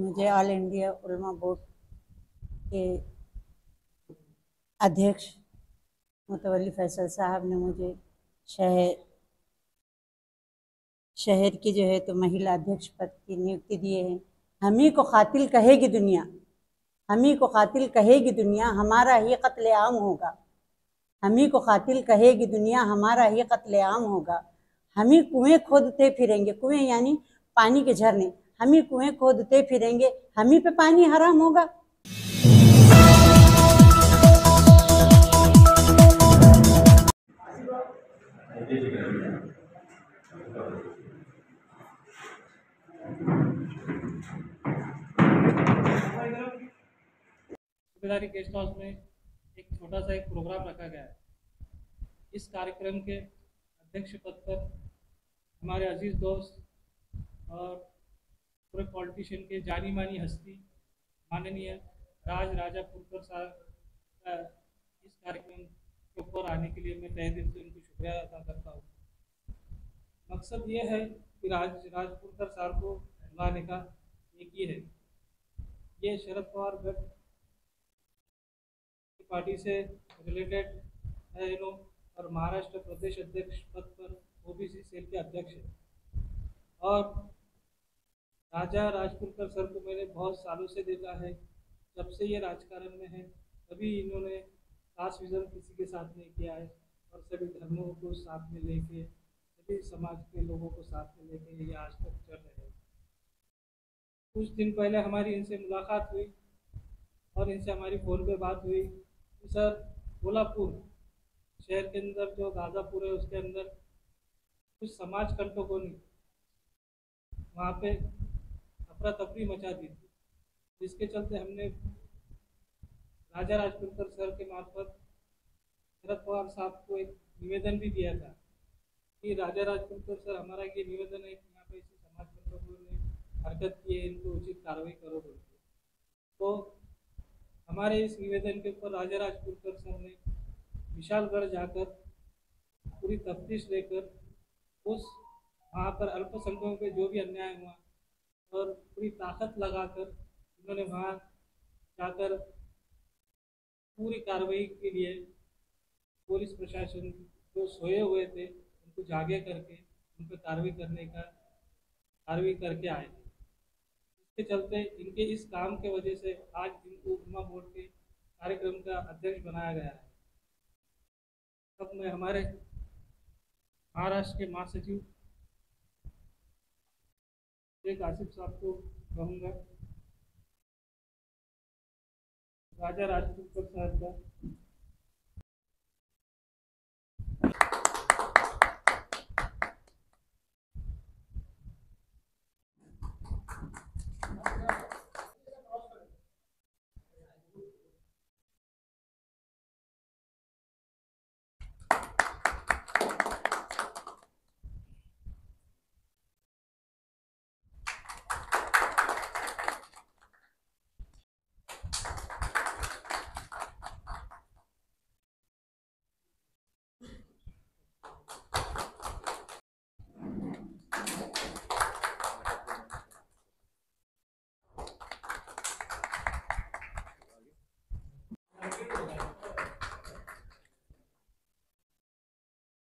मुझे all India उलमा board के अध्यक्ष मुतवल्ली फैसल साहब ने मुझे शहर की जो है तो महिला अध्यक्ष पद की नियुक्ति दिए हैं। हम ही को कातिल कहेगी दुनिया, हम ही को कातिल कहेगी दुनिया, हमारा ही कत्लेआम होगा। हम ही को कातिल कहेगी दुनिया, हमारा ही कत्लेआम होगा। हम ही कुएं खोदते फिरेंगे, कुएं यानी पानी के झरने, हम ही कुएं खोदते फिरेंगे, हम ही पे पानी हराम होगा। सूबेदारी गेस्ट हाउस में एक छोटा सा एक प्रोग्राम रखा गया है। इस कार्यक्रम के अध्यक्ष पद पर हमारे अजीज दोस्त और पूरे पॉलिटिशियन के जानी मानी हस्ती माननीय राज राजापुरकर साहब का इस कार्यक्रम के ऊपर आने के लिए मैं तहे दिल से उनको शुक्रिया अदा करता हूँ। मकसद ये है कि राजपुरकर साहब को बुलाने का एक ही है, ये शरद पवार गढ़ पार्टी से रिलेटेड है और महाराष्ट्र प्रदेश अध्यक्ष पद पर ओबीसी सेल के अध्यक्ष है। और राजा राजपुरकर सर को मैंने बहुत सालों से देखा है, जब से ये राजकारण में है तभी इन्होंने खास विजन किसी के साथ नहीं किया है और सभी धर्मों को साथ में लेके, सभी समाज के लोगों को साथ में लेके ये आज तक चल रहे हैं। कुछ दिन पहले हमारी इनसे मुलाकात हुई और इनसे हमारी फ़ोन पे बात हुई। सर, कोल्हापुर शहर के अंदर जो गाज़ापुर है उसके अंदर कुछ समाज कंटकों ने वहाँ पे अफरा तफरी मचा दी थी, जिसके चलते हमने राजा राजपुरकर सर के मार्फत शरद पवार साहब को एक निवेदन भी दिया था कि राजा राजपुरकर सर, हमारा ये निवेदन है कि यहाँ पे ऐसे समाज कंटकों ने हरकत की है, इनको उचित कार्रवाई करो बोल के। तो हमारे इस निवेदन के ऊपर राजा राजपुरकर सर ने विशालगढ़ जाकर पूरी तफ्तीश लेकर उस वहाँ पर अल्पसंख्यकों पे जो भी अन्याय हुआ और पूरी ताकत लगाकर उन्होंने वहाँ जाकर पूरी कार्रवाई के लिए पुलिस प्रशासन जो सोए हुए थे उनको जागे करके उन पर कार्रवाई करके आए। इसके चलते इनके इस काम के वजह से आज इनको उलमा बोर्ड के कार्यक्रम का अध्यक्ष बनाया गया है। अब मैं हमारे महाराष्ट्र के महासचिव शेख आसिफ साहब को कहूँगा, राजा राजपुरकर साहब का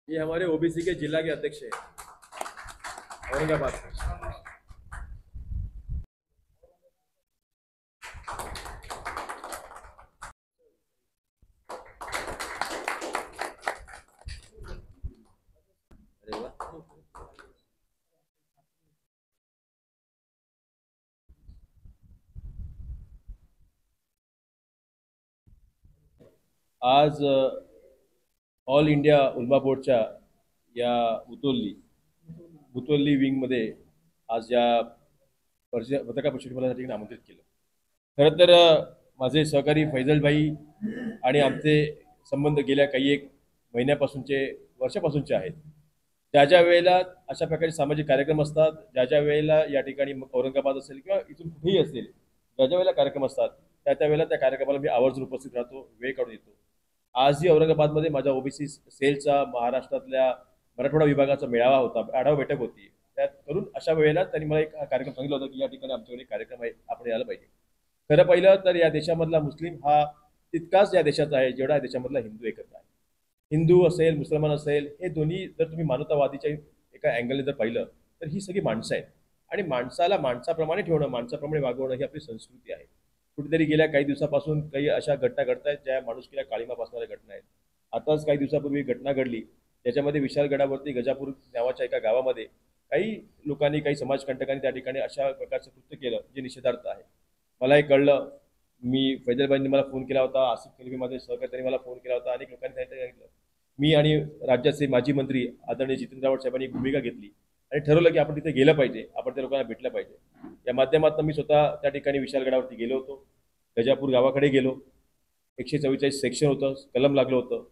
ये हमारे ओबीसी के जिला के अध्यक्ष हैं औरंगाबाद से। आज ऑल इंडिया उलमा बोर्डच्या या बुतवल्ली विंगमध्ये आज या पत्रकार परिषदेसाठी आमंत्रित केलं। खरं तर माझे सहकारी फैजल भाई आणि आमचे संबंध गेल्या काही एक महिन्यापासूनचे वर्षापासूनचे आहेत। ज्या वेळेला अशा प्रकारचे सामाजिक कार्यक्रम असतात, ज्या वेळेला या ठिकाणी औरंगाबाद असेल किंवा इथून कुठेही असेल, ज्या वेळेला कार्यक्रम असतात त्या वेळेला त्या कार्यक्रमाला मी आवर्जून उपस्थित राहतो, वेळ काढून येतो। आजही औरंगाबादमध्ये माझ्या ओबीसी सेलचा महाराष्ट्रातल्या मराठवाडा विभागाचा मेळावा होता, आढावा बैठक होती त्या करून अशा वेळेला त्यांनी मला एक कार्यक्रम सांगितला होता की या ठिकाणी आमच्याकडे कार्यक्रम आहे, आपण यायला पाहिजे. खरं पाहिलं तर या देशामधला मुस्लिम हा तितकाच या देशाचा आहे जेवढा या देशामधला हिंदू एकत्र आहे. हिंदू असेल, मुसलमान असेल, हे दोन्ही जर तुम्ही मानवतावादीच्या एका अँगलने जर पाहिलं तर ही सगळी माणसं आहेत आणि माणसाला माणसाप्रमाणे ठेवणं, माणसाप्रमाणे वागवणं ही आपली संस्कृती आहे. कुठेतरी गेल्या काही दिवसापासून काही अशा घटना घडत आहेत ज्या माणुसकीला काळीमा बसणाऱ्या घटना आहेत. आताच काही दिवसापूर्वी घटना घडली त्याच्यामध्ये विशालगडावरती गजापूर नावाच्या एका गावामध्ये काही लोकांनी, काही समाजकंटकांनी त्या ठिकाणी अशा प्रकारचं कृत्य केलं जे निषेधार्थ आहे. मला हे कळलं, मी फैजलबाईंनी मला फोन केला होता, आसिफ खलिफे माझे सहकार्याने मला फोन केला होता, अनेक लोकांनी सांगितलं. मी आणि राज्याचे माजी मंत्री आदरणीय जितेंद्र आव्हाड साहेबांनी भूमिका घेतली आणि ठरवलं की आपण तिथे गेलं पाहिजे, आपण त्या लोकांना भेटलं पाहिजे. या माध्यमातून मी स्वतः त्या ठिकाणी विशालगडावरती गेलो होतो, गजापूर गावाकडे गेलो. 144 सेक्शन होतं, कलम लागलं होतं.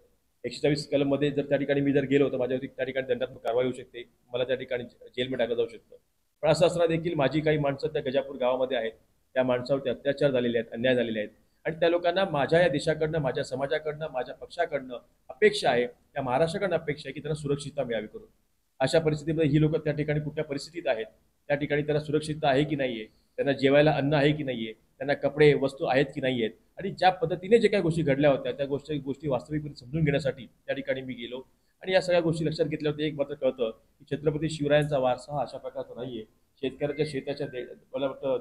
124 कलममध्ये जर त्या ठिकाणी मी जर गेलो तर माझ्यावरती त्या ठिकाणी दंडात्मक कारवाई होऊ शकते, मला त्या ठिकाणी जेलमध्ये टाकलं जाऊ शकतं. पण असं असताना देखील माझी काही माणसं त्या गजापूर गावामध्ये आहेत, त्या माणसावरती अत्याचार झालेले आहेत, अन्याय झालेले आहेत आणि त्या लोकांना माझ्या या देशाकडनं, माझ्या समाजाकडनं, माझ्या पक्षाकडनं अपेक्षा आहे, त्या महाराष्ट्राकडनं अपेक्षा आहे की त्यांना सुरक्षितता मिळावी करून. अशा परिस्थितीमध्ये ही लोक त्या ठिकाणी कुठल्या परिस्थितीत आहेत, त्या ठिकाणी त्यांना सुरक्षितता आहे की नाही आहे, त्यांना जेवायला अन्न आहे की नाही आहे, त्यांना कपडे वस्तू आहेत की नाही आहेत आणि ज्या पद्धतीने जे काही गोष्टी घडल्या होत्या त्या गोष्टी वास्तविकपणे समजून घेण्यासाठी त्या ठिकाणी मी गेलो. आणि या सगळ्या गोष्टी लक्षात घेतल्यावरती एक मात्र कळतं की छत्रपती शिवरायांचा वारसा हा अशा प्रकारचा नाही आहे. शेतकऱ्याच्या शेताच्या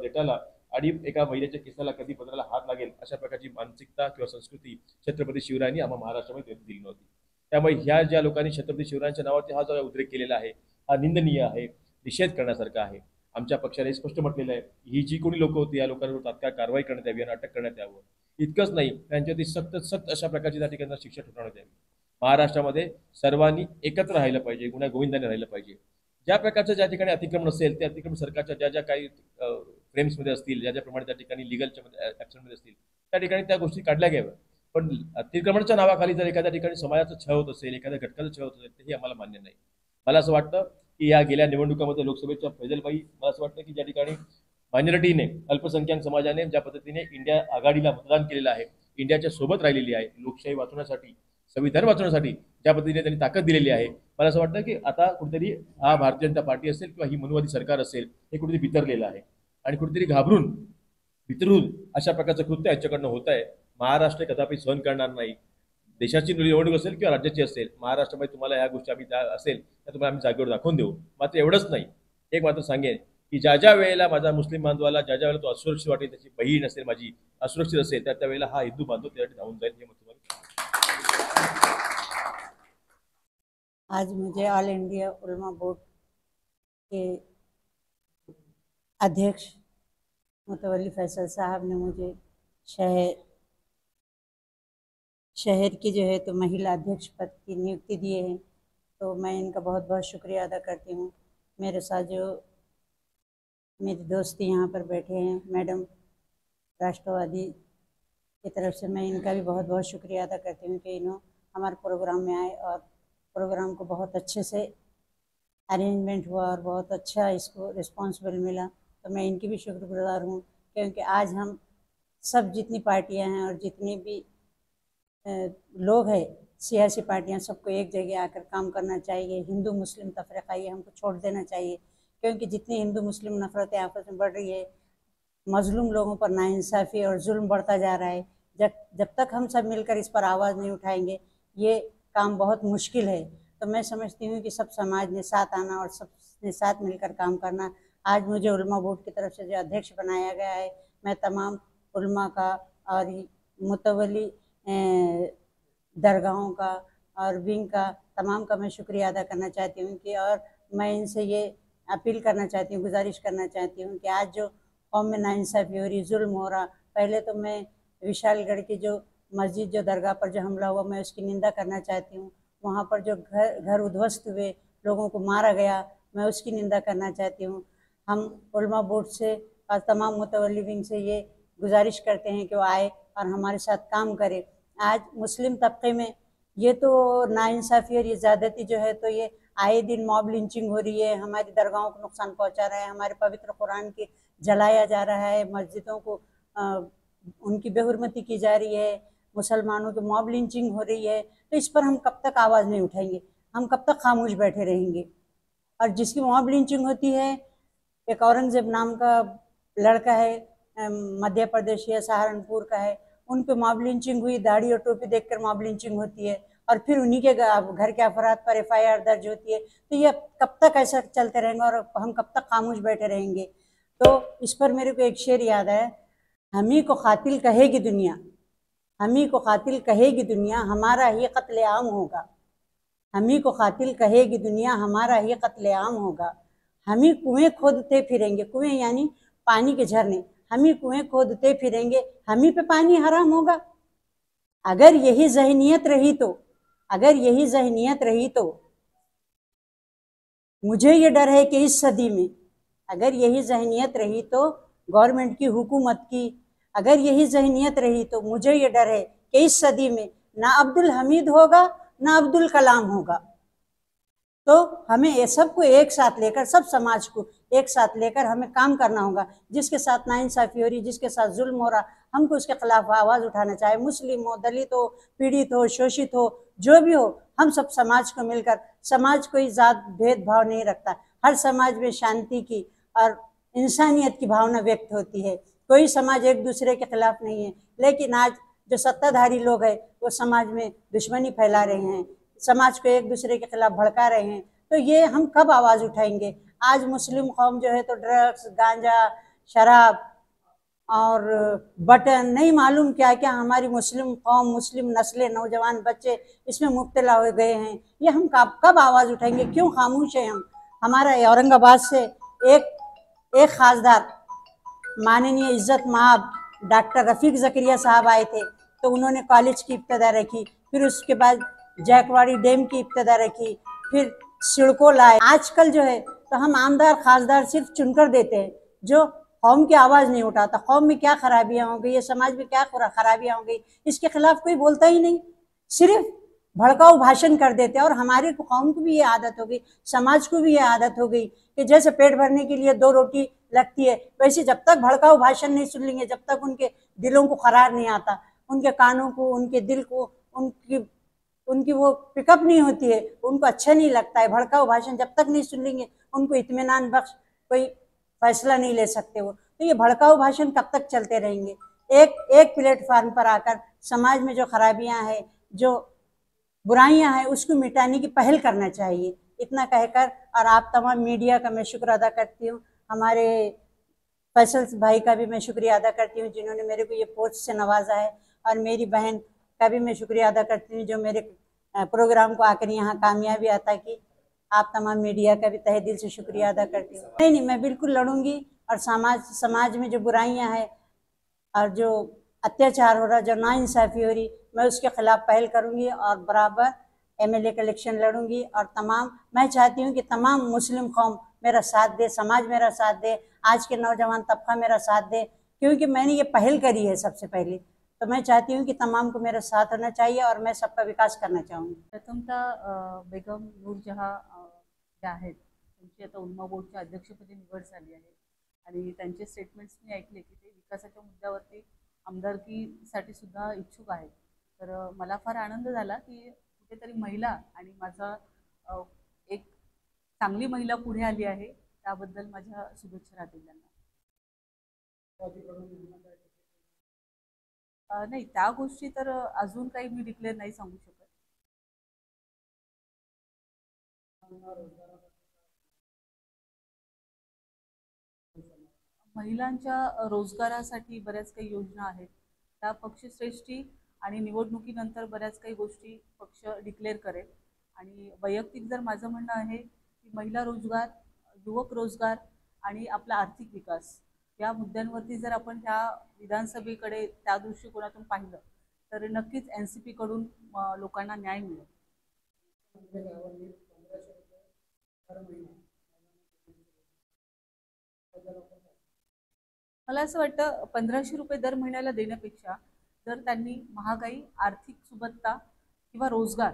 देठाला आणि एका महिलेच्या केसाला कधी पदराला हात लागेल अशा प्रकारची मानसिकता किंवा संस्कृती छत्रपती शिवरायांनी आम्हा महाराष्ट्रामध्ये दिली नव्हती. त्यामुळे ह्या ज्या लोकांनी छत्रपती शिवरायांच्या नावावरती हा जो उद्रेक केलेला आहे हा निंदनीय आहे, निषेध करण्यासारखा आहे. आमच्या पक्षाने हे स्पष्ट म्हटलेलं आहे ही जी कोणी लोक होती या लोकांवर तात्काळ कारवाई करण्यात यावी आणि अटक करण्यात यावं. इतकंच नाही, त्यांच्यावरती सक्त अशा प्रकारची त्या ठिकाणी शिक्षा ठोठावण्यात यावी. महाराष्ट्रामध्ये सर्वांनी एकत्र राहिलं पाहिजे, गुन्हा गोविंदाने राहिलं पाहिजे. ज्या प्रकारचं ज्या ठिकाणी अतिक्रमण असेल ते अतिक्रमण सरकारच्या ज्या ज्या काही फ्रेम्समध्ये असतील, ज्याप्रमाणे त्या ठिकाणी लिगलच्या ॲक्शनमध्ये असतील त्या ठिकाणी त्या गोष्टी काढल्या घ्याव्या. पण अतिक्रमणाच्या नावाखाली जर एखाद्या ठिकाणी समाजाचा छळ होत असेल, एखाद्या घटकाचा छळ होत असेल तर हे आम्हाला मान्य नाही. मला असं वाटतं की या गेल्या निवडणुकामध्ये लोकसभेच्या फैजलबाई, मला असं वाटतं की ज्या ठिकाणी मायनॉरिटीने, अल्पसंख्याक समाजाने ज्या पद्धतीने इंडिया आघाडीला मतदान केलेलं आहे, इंडियाच्या सोबत राहिलेली आहे, लोकशाही वाचवण्यासाठी, संविधान वाचवण्यासाठी ज्या पद्धतीने त्यांनी ताकद दिलेली आहे, मला असं वाटतं की आता कुठेतरी हा भारतीय जनता पार्टी असेल किंवा ही मनुवादी सरकार असेल हे कुठेतरी बिथरलेलं आहे आणि कुठेतरी बिथरून अशा प्रकारचं कृत्य याच्याकडनं होत आहे. महाराष्ट्र कदापि सहन करणार नाही. देशाची निवडणूक असेल किंवा राज्याची असेल, महाराष्ट्रामध्ये तुम्हाला या गोष्टी आम्ही असेल त्या तुम्हाला आम्ही जागेवर दाखवून देऊ. मात्र एवढंच नाही, एक मात्र सांगेन की ज्या ज्या वेळेला माझा मुस्लिम बांधवाला ज्या ज्या वेळेला तो असुरक्षित वाटेल, त्याची बहीण असेल माझी असुरक्षित असेल, त्या वेळेला हा हिंदू बांधव त्यासाठी धावून जाईल. हे मग आज मुझे ऑल इंडिया उलमा बोर्ड के अध्यक्ष मुतवल्ली फैसल साहब ने मुझे शहर की जो है तो महिला अध्यक्ष पद की नियुक्ति दिए हैं, तो मैं इनका बहुत बहुत शुक्रिया अदा करती हूँ. मेरे साथ जो मेरी दोस्ती यहाँ पर बैठे हैं मैडम राष्ट्रवादी की तरफ से, मैं इनका भी बहुत बहुत शुक्रिया अदा करती हूँ कि इन्होंने हमारे प्रोग्राम में आए और प्रोग्राम को बहुत अच्छे से अरेंजमेंट हुआ और बहुत अच्छा इसको रिस्पॉन्सिबल मिला. तो मैं इनकी भी शुक्रगुजार हूँ क्योंकि आज हम सब जितनी पार्टियां हैं और जितने भी लोग हैं, सियासी पार्टियां, सबको एक जगह आकर काम करना चाहिए. हिंदू मुस्लिम तफरीक़ा ये हमको छोड़ देना चाहिए क्योंकि जितनी हिंदू मुस्लिम नफरतें आपस में बढ़ रही है, मजलूम लोगों पर नाइंसाफ़ी और जुल्म बढ़ता जा रहा है. जब तक हम सब मिलकर इस पर आवाज़ नहीं उठाएंगे ये काम बहुत मुश्किल है. तो मैं समझती हूँ कि सब समाज ने साथ आना और सब ने साथ मिलकर काम करना. आज मुझे उलमा बोर्ड की तरफ से जो अध्यक्ष बनाया गया है, मैं तमाम उलमा का और मुतवल्ली दरगाहों का और विंग का तमाम का मैं शुक्रिया अदा करना चाहती हूँ कि और मैं इनसे ये अपील करना चाहती हूँ, गुजारिश करना चाहती हूँ कि आज जो कौम में नाइंसाफ़ी हो रही, जुल्म हो रहा, पहले तो मैं विशालगढ़ की जो मस्जिद, जो दरगाह पर जो हमला हुआ, मैं उसकी निंदा करना चाहती हूँ. वहाँ पर जो घर उद्ध्वस्त हुए, लोगों को मारा गया, मैं उसकी निंदा करना चाहती हूँ. हम उलमा बोर्ड से और तमाम मुतवल्ली विंग से ये गुजारिश करते हैं कि वो आए और हमारे साथ काम करे. आज मुस्लिम तबके में ये तो नाइंसाफ़ी और ये ज़्यादती जो है तो ये आए दिन मॉब लिंचिंग हो रही है, हमारी दरगाहों को नुकसान पहुंचा रहा है, हमारे पवित्र कुरान के जलाया जा रहा है, मस्जिदों को उनकी बेहुरमती की जा रही है, मुसलमानों की मॉब लिंचिंग हो रही है. तो इस पर हम कब तक आवाज़ नहीं उठाएंगे, हम कब तक खामोश बैठे रहेंगे. और जिसकी मॉब लिंचिंग होती है, एक औरंगजेब नाम का लड़का है, मध्य प्रदेश या सहारनपुर का है, उन पे मॉब लिंचिंग हुई, दाढ़ी और टोपी देखकर मॉब लिंचिंग होती है, और फिर उन्हीं के घर के अफराद पर एफआईआर दर्ज होती है। तो ये कब तक ऐसा चलते रहेंगे और हम कब तक खामोश बैठे रहेंगे? तो इस पर मेरे को एक शेर याद है, हम ही को कातिल कहेगी दुनिया, हम ही को कातिल कहेगी दुनिया, हमारा ही कत्लेआम होगा। हम ही को कातिल कहेगी दुनिया, हमारा ही कत्लेआम होगा। हम ही कुएं खोदते फिरेंगे, कुएं यानी पानी के झरने, हम ही कुएं खोदते फिरेंगे, हम ही पे पानी हराम होगा। अगर यही ज़हनियत रही तो, अगर यही ज़हनियत रही तो मुझे ये डर है कि इस सदी में, अगर यही ज़हनियत रही तो गवर्नमेंट की, हुकूमत की, अगर यही ज़हनियत रही तो मुझे ये डर है कि इस सदी में ना अब्दुल हमीद होगा ना अब्दुल कलाम होगा। तो हमें ये सबको एक साथ लेकर, सब समाज को एक साथ लेकर हमें काम करना होगा। जिसके साथ नाइंसाफ़ी हो रही, जिसके साथ जुल्म हो रहा, हमको उसके खिलाफ आवाज़ उठाना, चाहे मुस्लिम हो, दलित हो, पीड़ित हो, शोषित हो, जो भी हो, हम सब समाज को मिलकर, समाज कोई जात भेदभाव नहीं रखता, हर समाज में शांति की और इंसानियत की भावना व्यक्त होती है। कोई समाज एक दूसरे के खिलाफ नहीं है, लेकिन आज जो सत्ताधारी लोग हैं वो समाज में दुश्मनी फैला रहे हैं, समाज को एक दूसरे के खिलाफ भड़का रहे हैं। तो ये हम कब आवाज़ उठाएंगे? आज मुस्लिम कौम जो है तो ड्रग्स, गांजा, शराब और बटन, नहीं मालूम क्या क्या, हमारी मुस्लिम कौम, मुस्लिम नस्लें, नौजवान बच्चे इसमें मुब्तला हो गए हैं। ये हम कब आवाज़ उठाएंगे? क्यों खामोश हैं हम? हमारा औरंगाबाद से एक खासदार माननीय इज्जत माब डॉक्टर रफ़ीक ज़करिया साहब आए थे, तो उन्होंने कॉलेज की इब्तिदा रखी, फिर उसके बाद जैकवाड़ी डैम की इब्तिदा रखी, फिर सिड़को लाए। आजकल जो है तो हम आमदार खासदार सिर्फ चुनकर देते हैं, जो कौम की आवाज़ नहीं उठाता। कौम में क्या खराबियाँ हो गई, ये समाज में क्या खराबियाँ हो गई, इसके खिलाफ कोई बोलता ही नहीं, सिर्फ भड़काऊ भाषण कर देते हैं। और हमारे कौम को भी ये आदत हो गई, समाज को भी ये आदत हो गई कि जैसे पेट भरने के लिए 2 रोटी लगती है, वैसे जब तक भड़काऊ भाषण नहीं सुन लेंगे, जब तक उनके दिलों को करार नहीं आता, उनके कानों को, उनके दिल को, उनकी वो पिकअप नहीं होती है, उनको अच्छा नहीं लगता है भड़काऊ भाषण, जब तक नहीं सुन लेंगे उनको इत्मीनान बख्श कोई फैसला नहीं ले सकते वो। तो ये भड़काऊ भाषण कब तक चलते रहेंगे? एक प्लेटफार्म पर आकर समाज में जो खराबियां हैं, जो बुराइयां हैं, उसको मिटाने की पहल करना चाहिए। इतना कहकर, और आप तमाम मीडिया का मैं शुक्र अदा करती हूँ, हमारे फैसल भाई का भी मैं शुक्रिया अदा करती हूँ जिन्होंने मेरे को ये पोस्ट से नवाजा है, और मेरी बहन का भी मैं शुक्रिया अदा करती हूँ जो मेरे प्रोग्राम को आकर यहाँ कामयाबी अता की। आप तमाम मीडिया का भी तहे दिल से शुक्रिया अदा करती हूँ। नहीं, मैं बिल्कुल लड़ूंगी, और समाज में जो बुराइयां हैं और जो अत्याचार हो रहा, जो नाइंसाफ़ी हो रही, मैं उसके खिलाफ पहल करूंगी और बराबर एमएलए का इलेक्शन लड़ूंगी। और मैं चाहती हूँ कि तमाम मुस्लिम कौम मेरा साथ दे, समाज मेरा साथ दे, आज के नौजवान तबका मेरा साथ दे, क्योंकि मैंने ये पहल करी है सबसे पहले। तो मैं चाहती हूँ कि तमाम को मेरा साथ होना चाहिए और मैं सबका विकास करना चाहूँगी। प्रथमतः बेगम नूरजहाँ ज्या आहेत त्यांची आता उन्मा बोर्डच्या अध्यक्षपदी निवड झाली आहे, आणि त्यांचे स्टेटमेंट्स मी ऐकले की ते विकासाच्या मुद्द्यावरती आमदारकीसाठी सुद्धा इच्छुक आहेत। तर मला फार आनंद झाला की कुठेतरी महिला आणि माझा एक चांगली महिला पुढे आली आहे, त्याबद्दल माझ्या शुभेच्छा राहतील त्यांना। नाही, त्या गोष्टी तर अजून काही मी डिक्लेअर नाही सांगू शकत। महिलांच्या रोजगारासाठी बऱ्याच काही योजना आहेत, त्या पक्षश्रेष्ठी आणि निवडणुकीनंतर बऱ्याच काही गोष्टी पक्ष डिक्लेअर करेल। आणि वैयक्तिक जर माझं म्हणणं आहे की महिला रोजगार, युवक रोजगार आणि आपला आर्थिक विकास या मुद्द्यांवरती जर आपण ह्या विधानसभेकडे त्या दृष्टिकोनातून पाहिलं तर नक्कीच NCP कडून लोकांना न्याय मिळेल। मला असं वाटतं 1500 रुपये दर महिन्याला देण्यापेक्षा जर त्यांनी महागाई, आर्थिक सुबत्ता किंवा रोजगार,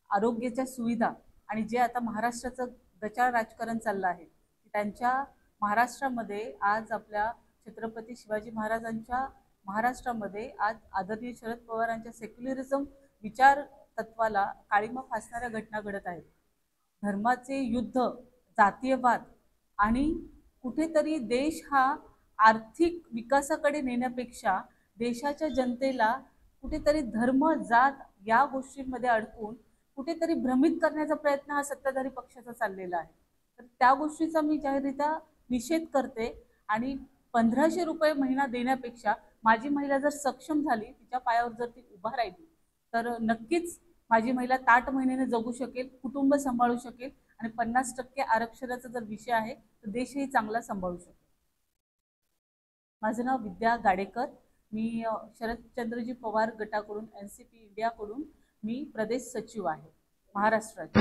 आरोग्याच्या सुविधा आणि जे आता महाराष्ट्राचं गचाळ राजकारण चाललं आहे, त्यांच्या महाराष्ट्रामध्ये आज आपल्या छत्रपती शिवाजी महाराजांच्या महाराष्ट्रामध्ये आज आदरणीय शरद पवारांच्या सेक्युलरिझम विचार तत्वाला काळीमा फासणाऱ्या घटना घडत आहेत। धर्माचे युद्ध जातीयवाद आणि कुठेतरी देश हा आर्थिक विकासाकडे नेण्यापेक्षा देशाच्या जनतेला कुठेतरी धर्म जात या गोष्टींमध्ये अडकून कुठेतरी भ्रमित करण्याचा प्रयत्न हा सत्ताधारी पक्षाचा चाललेला आहे. तर त्या गोष्टीचा मी जाहीररित्या निषेध करते आणि 1500 रुपये महिना देण्यापेक्षा माझी महिला जर सक्षम झाली, तिच्या पायावर जर ती उभा राहिली, तर नक्कीच माझी महिला ताठ महिन्याने जगू शकेल, कुटुंब सांभाळू शकेल आणि 50% आरक्षणाचा जर विषय आहे तर देशही चांगला सांभाळू शकेल. माझं नाव विद्या गाडेकर. मी शरदचंद्रजी पवार गटाकडून NCP इंडियाकडून मी प्रदेश सचिव आहे महाराष्ट्राची.